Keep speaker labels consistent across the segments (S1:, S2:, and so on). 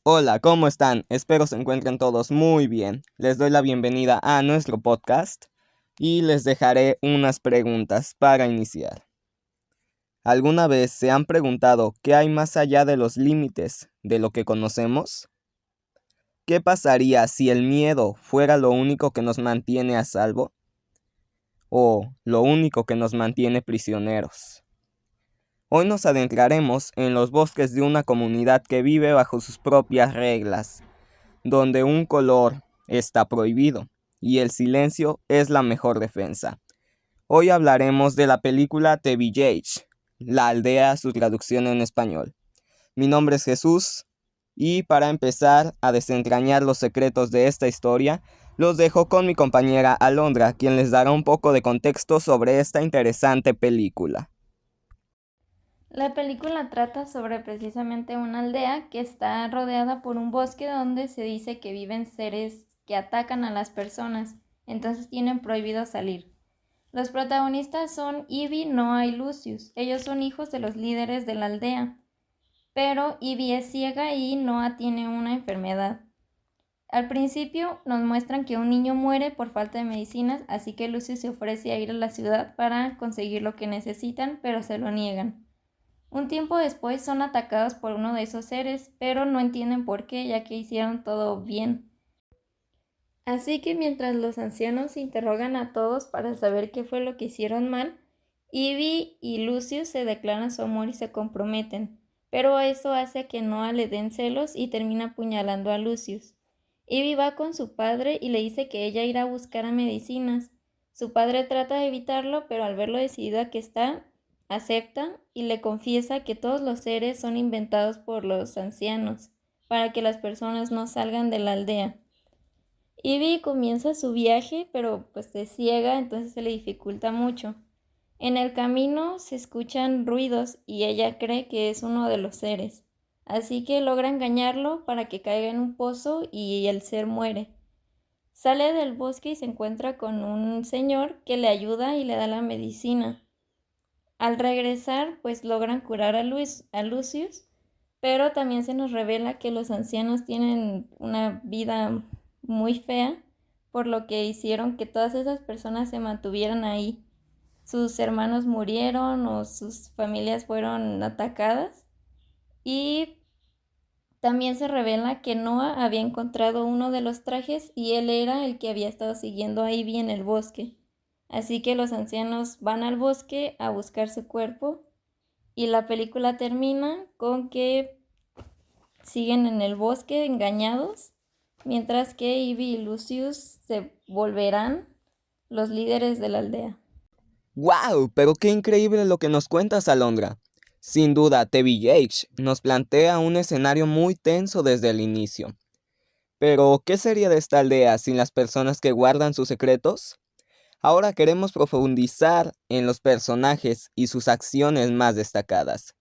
S1: Hola, ¿cómo están? Espero se encuentren todos muy bien. Les doy la bienvenida a nuestro podcast y les dejaré unas preguntas para iniciar. ¿Alguna vez se han preguntado qué hay más allá de los límites de lo que conocemos? ¿Qué pasaría si el miedo fuera lo único que nos mantiene a salvo? ¿O lo único que nos mantiene prisioneros? Hoy nos adentraremos en los bosques de una comunidad que vive bajo sus propias reglas, donde un color está prohibido y el silencio es la mejor defensa. Hoy hablaremos de la película The Village, La Aldea, su traducción en español. Mi nombre es Jesús y para empezar a desentrañar los secretos de esta historia, los dejo con mi compañera Alondra, quien les dará un poco de contexto sobre esta interesante película.
S2: La película trata sobre precisamente una aldea que está rodeada por un bosque donde se dice que viven seres que atacan a las personas, entonces tienen prohibido salir. Los protagonistas son Ivy, Noah y Lucius. Ellos son hijos de los líderes de la aldea, pero Ivy es ciega y Noah tiene una enfermedad. Al principio nos muestran que un niño muere por falta de medicinas, así que Lucius se ofrece a ir a la ciudad para conseguir lo que necesitan, pero se lo niegan. Un tiempo después son atacados por uno de esos seres, pero no entienden por qué, ya que hicieron todo bien. Así que mientras los ancianos interrogan a todos para saber qué fue lo que hicieron mal, Ivy y Lucius se declaran su amor y se comprometen, pero eso hace que Noah le den celos y termina apuñalando a Lucius. Ivy va con su padre y le dice que ella irá a buscar a medicinas. Su padre trata de evitarlo, pero al ver lo decidida que está, acepta y le confiesa que todos los seres son inventados por los ancianos, para que las personas no salgan de la aldea. Ivy comienza su viaje, pero pues se ciega, entonces se le dificulta mucho. En el camino se escuchan ruidos y ella cree que es uno de los seres. Así que logra engañarlo para que caiga en un pozo y el ser muere. Sale del bosque y se encuentra con un señor que le ayuda y le da la medicina. Al regresar, pues logran curar a Lucius, pero también se nos revela que los ancianos tienen una vida muy fea, por lo que hicieron que todas esas personas se mantuvieran ahí. Sus hermanos murieron o sus familias fueron atacadas y también se revela que Noah había encontrado uno de los trajes y él era el que había estado siguiendo a Ivy en el bosque. Así que los ancianos van al bosque a buscar su cuerpo y la película termina con que siguen en el bosque engañados, mientras que Ivy y Lucius se volverán los líderes de la aldea.
S1: ¡Wow! Pero qué increíble lo que nos cuentas, Alondra. Sin duda, TVH nos plantea un escenario muy tenso desde el inicio. Pero, ¿qué sería de esta aldea sin las personas que guardan sus secretos? Ahora queremos profundizar en los personajes y sus acciones más destacadas.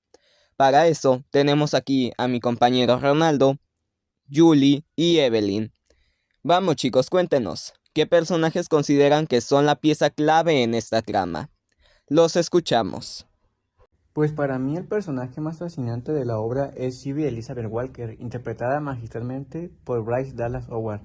S1: Para eso, tenemos aquí a mi compañero Ronaldo, Julie y Evelyn. Vamos chicos, cuéntenos, ¿qué personajes consideran que son la pieza clave en esta trama? Los escuchamos.
S3: Pues para mí el personaje más fascinante de la obra es Phoebe Elizabeth Walker, interpretada magistralmente por Bryce Dallas Howard.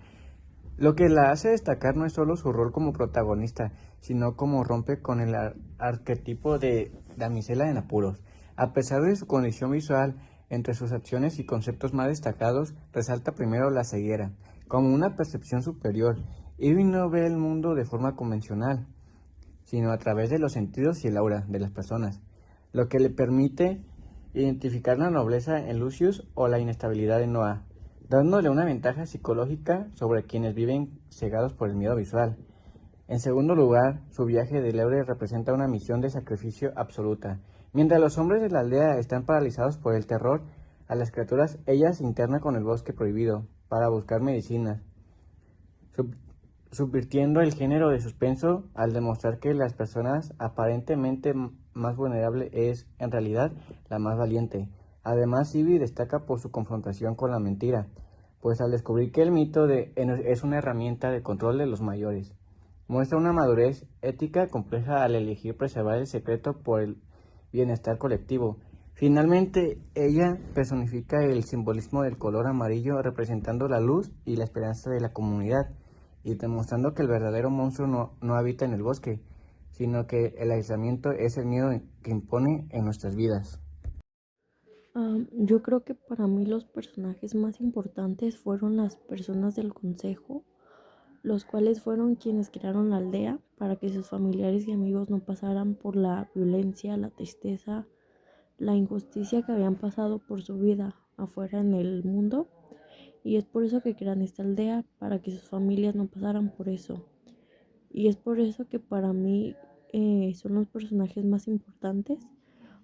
S3: Lo que la hace destacar no es solo su rol como protagonista, sino como rompe con el arquetipo de damisela en apuros. A pesar de su condición visual, entre sus acciones y conceptos más destacados, resalta primero la ceguera, como una percepción superior. Irving no ve el mundo de forma convencional, sino a través de los sentidos y el aura de las personas, lo que le permite identificar la nobleza en Lucius o la inestabilidad en Noah, dándole una ventaja psicológica sobre quienes viven cegados por el miedo visual. En segundo lugar, su viaje de Leure representa una misión de sacrificio absoluta. Mientras los hombres de la aldea están paralizados por el terror a las criaturas, ella se interna con el bosque prohibido para buscar medicinas, subvirtiendo el género de suspenso al demostrar que las personas aparentemente más vulnerable es, en realidad, la más valiente. Además, Ivy destaca por su confrontación con la mentira, pues al descubrir que el mito es una herramienta de control de los mayores, muestra una madurez ética compleja al elegir preservar el secreto por el bienestar colectivo. Finalmente, ella personifica el simbolismo del color amarillo representando la luz y la esperanza de la comunidad y demostrando que el verdadero monstruo no habita en el bosque, sino que el aislamiento es el miedo que impone en nuestras vidas.
S4: Yo creo que para mí los personajes más importantes fueron las personas del consejo, los cuales fueron quienes crearon la aldea para que sus familiares y amigos no pasaran por la violencia, la tristeza, la injusticia que habían pasado por su vida afuera en el mundo. Y es por eso que crean esta aldea, para que sus familias no pasaran por eso. Y es por eso que para mí son los personajes más importantes,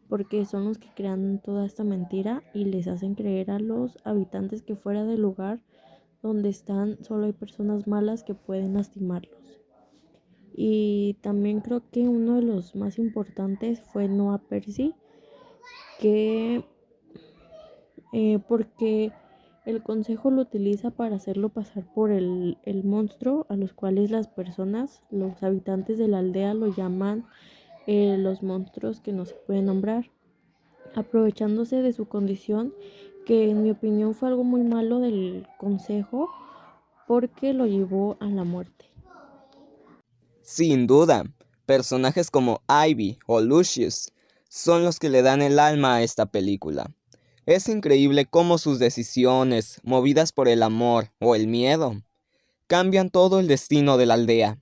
S4: porque son los que crean toda esta mentira y les hacen creer a los habitantes que fuera del lugar donde están solo hay personas malas que pueden lastimarlos. Y también creo que uno de los más importantes fue Noah Percy, que porque el consejo lo utiliza para hacerlo pasar por el monstruo, a los cuales las personas, los habitantes de la aldea lo llaman los monstruos que no se pueden nombrar, aprovechándose de su condición, que en mi opinión fue algo muy malo del consejo porque lo llevó a la muerte.
S1: Sin duda, personajes como Ivy o Lucius son los que le dan el alma a esta película. Es increíble cómo sus decisiones, movidas por el amor o el miedo, cambian todo el destino de la aldea.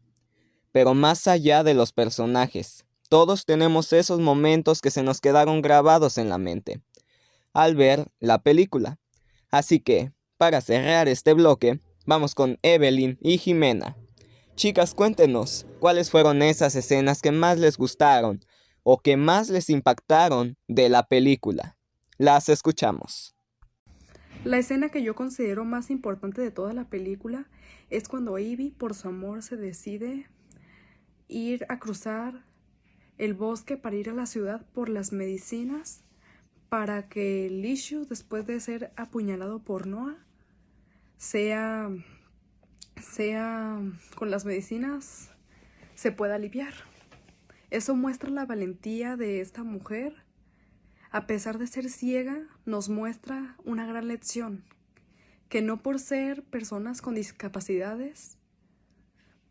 S1: Pero más allá de los personajes, todos tenemos esos momentos que se nos quedaron grabados en la mente al ver la película. Así que, para cerrar este bloque, vamos con Evelyn y Jimena. Chicas, cuéntenos, ¿cuáles fueron esas escenas que más les gustaron o que más les impactaron de la película? Las escuchamos.
S5: La escena que yo considero más importante de toda la película es cuando Ivy, por su amor, se decide ir a cruzar el bosque para ir a la ciudad por las medicinas para que Lucius, después de ser apuñalado por Noah, sea con las medicinas se pueda aliviar. Eso muestra la valentía de esta mujer. A pesar de ser ciega, nos muestra una gran lección, que no por ser personas con discapacidades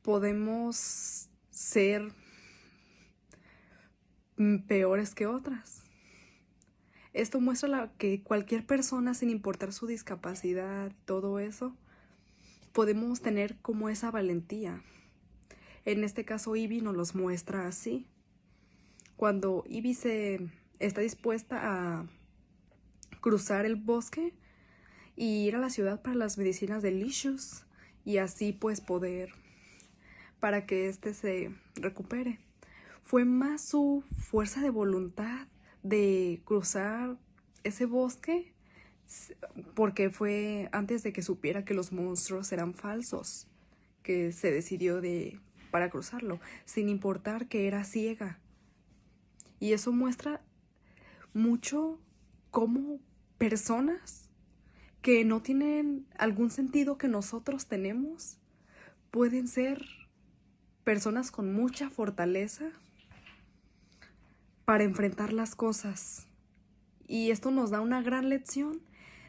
S5: podemos ser peores que otras. Esto muestra que cualquier persona, sin importar su discapacidad, todo eso, podemos tener como esa valentía. En este caso, Ivy nos los muestra así. Cuando Ivy está dispuesta a cruzar el bosque y ir a la ciudad para las medicinas de Lucius y así pues poder para que éste se recupere. Fue más su fuerza de voluntad de cruzar ese bosque, porque fue antes de que supiera que los monstruos eran falsos, que se decidió para cruzarlo, sin importar que era ciega. Y eso muestra mucho cómo personas que no tienen algún sentido que nosotros tenemos pueden ser personas con mucha fortaleza para enfrentar las cosas. Y esto nos da una gran lección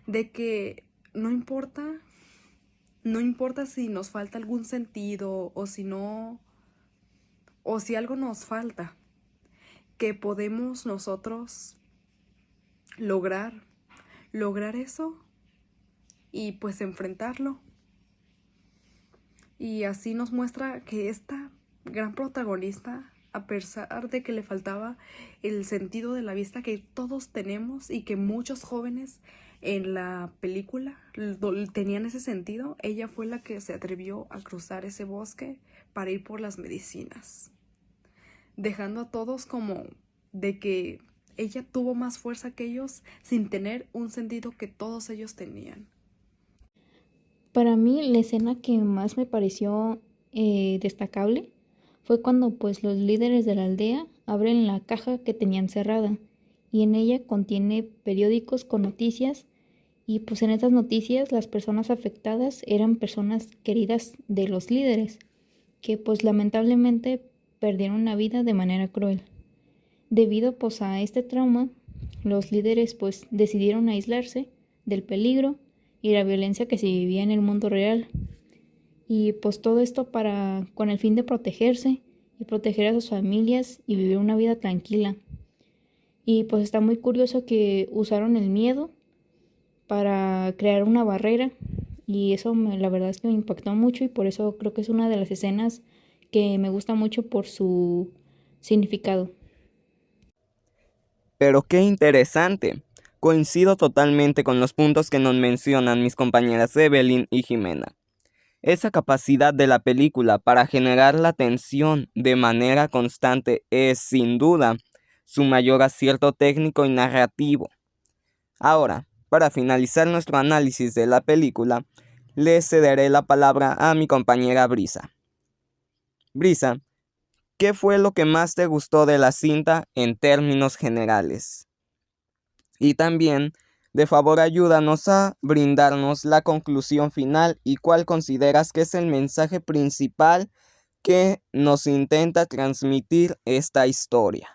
S5: de que no importa si nos falta algún sentido o si algo nos falta, que podemos nosotros lograr eso y pues enfrentarlo. Y así nos muestra que esta gran protagonista, a pesar de que le faltaba el sentido de la vista que todos tenemos y que muchos jóvenes en la película tenían ese sentido, ella fue la que se atrevió a cruzar ese bosque para ir por las medicinas, dejando a todos como de que ella tuvo más fuerza que ellos sin tener un sentido que todos ellos tenían.
S2: Para mí, la escena que más me pareció destacable fue cuando pues los líderes de la aldea abren la caja que tenían cerrada y en ella contiene periódicos con noticias y pues en estas noticias las personas afectadas eran personas queridas de los líderes que pues lamentablemente perdieron la vida de manera cruel. Debido pues a este trauma,
S6: los líderes pues decidieron aislarse del peligro y la violencia que se vivía en el mundo real. Y pues todo esto con el fin de protegerse y proteger a sus familias y vivir una vida tranquila. Y pues está muy curioso que usaron el miedo para crear una barrera y eso la verdad es que me impactó mucho y por eso creo que es una de las escenas que me gusta mucho por su significado.
S1: Pero qué interesante. Coincido totalmente con los puntos que nos mencionan mis compañeras Evelyn y Jimena. Esa capacidad de la película para generar la tensión de manera constante es, sin duda, su mayor acierto técnico y narrativo. Ahora, para finalizar nuestro análisis de la película, le cederé la palabra a mi compañera Brisa. Brisa, ¿qué fue lo que más te gustó de la cinta en términos generales? Y también, de favor, ayúdanos a brindarnos la conclusión final y cuál consideras que es el mensaje principal que nos intenta transmitir esta historia.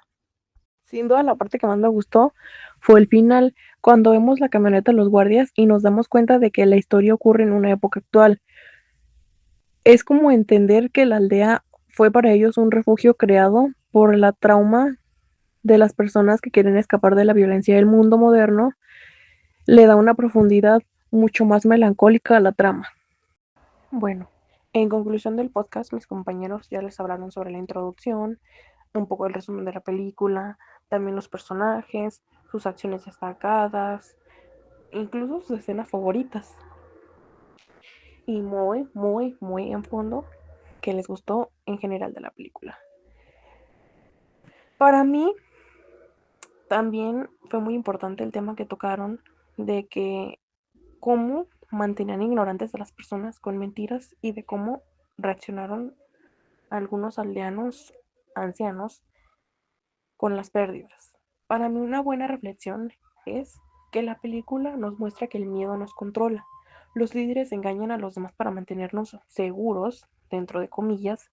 S7: Sin duda la parte que más me gustó fue el final, cuando vemos la camioneta de los guardias y nos damos cuenta de que la historia ocurre en una época actual. Es como entender que la aldea fue para ellos un refugio creado por la trauma de las personas que quieren escapar de la violencia del mundo moderno, le da una profundidad mucho más melancólica a la trama. Bueno, en conclusión del podcast, mis compañeros ya les hablaron sobre la introducción, un poco el resumen de la película, también los personajes, sus acciones destacadas, incluso sus escenas favoritas. Y muy en fondo que les gustó en general de la película. Para mí también fue muy importante el tema que tocaron de que cómo mantenían ignorantes a las personas con mentiras y de cómo reaccionaron algunos aldeanos ancianos con las pérdidas. Para mí una buena reflexión es que la película nos muestra que el miedo nos controla. Los líderes engañan a los demás para mantenernos seguros, dentro de comillas,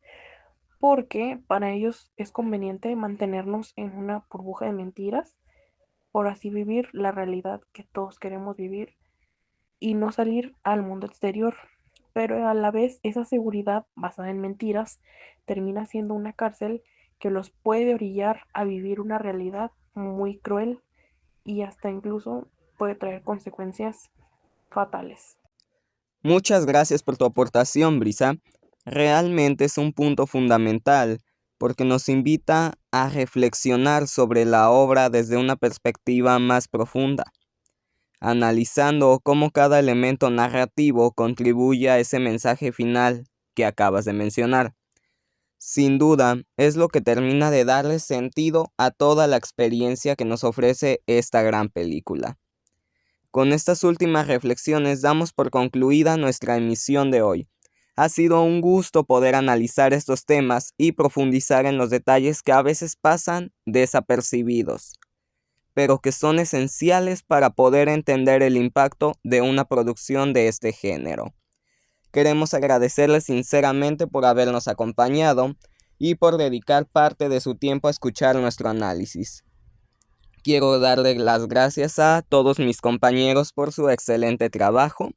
S7: porque para ellos es conveniente mantenernos en una burbuja de mentiras, por así vivir la realidad que todos queremos vivir y no salir al mundo exterior. Pero a la vez esa seguridad basada en mentiras termina siendo una cárcel que los puede orillar a vivir una realidad muy cruel y hasta incluso puede traer consecuencias fatales.
S1: Muchas gracias por tu aportación, Brisa. Realmente es un punto fundamental porque nos invita a reflexionar sobre la obra desde una perspectiva más profunda, analizando cómo cada elemento narrativo contribuye a ese mensaje final que acabas de mencionar. Sin duda, es lo que termina de darle sentido a toda la experiencia que nos ofrece esta gran película. Con estas últimas reflexiones damos por concluida nuestra emisión de hoy. Ha sido un gusto poder analizar estos temas y profundizar en los detalles que a veces pasan desapercibidos, pero que son esenciales para poder entender el impacto de una producción de este género. Queremos agradecerles sinceramente por habernos acompañado y por dedicar parte de su tiempo a escuchar nuestro análisis. Quiero darle las gracias a todos mis compañeros por su excelente trabajo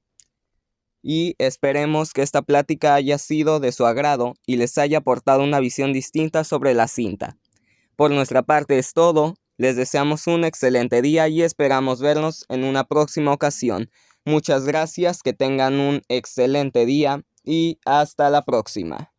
S1: y esperemos que esta plática haya sido de su agrado y les haya aportado una visión distinta sobre la cinta. Por nuestra parte es todo, les deseamos un excelente día y esperamos vernos en una próxima ocasión. Muchas gracias, que tengan un excelente día y hasta la próxima.